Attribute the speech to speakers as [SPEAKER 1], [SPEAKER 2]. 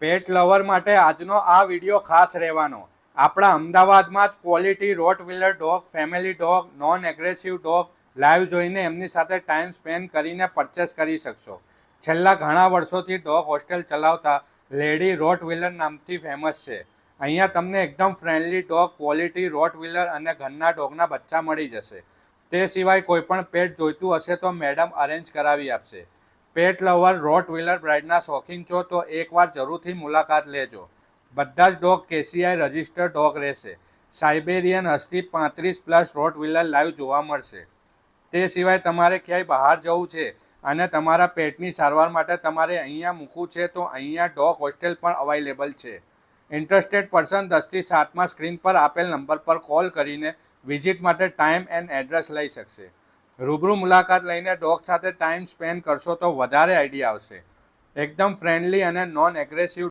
[SPEAKER 1] પેટ lover માટે આજનો આ વિડીયો ખાસ રહેવાનો. આપણા અમદાવાદમાં જ quality rottweiler dog, family dog, non aggressive dog live જોઈને એમની સાથે ટાઈમ સ્પેન્ડ કરીને પરચેસ કરી શકશો. છેલ્લા ઘણા વર્ષોથી ડોગ હોસ્ટેલ ચલાવતા લેડી રોટવીલર નામથી ફેમસ છે. અહીંયા તમને એકદમ ફ્રેન્ડલી ડોગ, ક્વોલિટી રોટવીલર અને ઘરના ડોગના બચ્ચા મળી જશે. તે સિવાય કોઈપણ પેટ જોઈતું હશે તો મેડમ અરેન્જ કરાવી આપશે. પેટ લવર રોટવીલર બ્રાઇડના શોખીન છો તો એકવાર જરૂરથી મુલાકાત લેજો. બધા જ ડોગ કેસીઆઈ રજિસ્ટર્ડ ડોગ રહેશે. સાઇબેરિયન હસ્કી 35+ રોટવીલર લાઈવ જોવા મળશે. તે સિવાય તમારે ક્યાંય બહાર જવું છે અને તમારા પેટની સારવાર માટે તમારે અહીંયા મૂકવું છે તો અહીંયા ડોગ હોસ્ટેલ પણ અવેલેબલ છે. ઇન્ટરેસ્ટેડ પર્સન 10થી 7માં સ્ક્રીન પર આપેલ નંબર પર કોલ કરીને વિઝિટ માટે ટાઈમ એન્ડ એડ્રેસ લઈ શકશે. રૂબરૂ મુલાકાત લઈને ડોગ સાથે ટાઈમ સ્પેન્ડ કરશો તો વધારે આઈડિયા આવશે. એકદમ ફ્રેન્ડલી અને નોન એગ્રેસિવ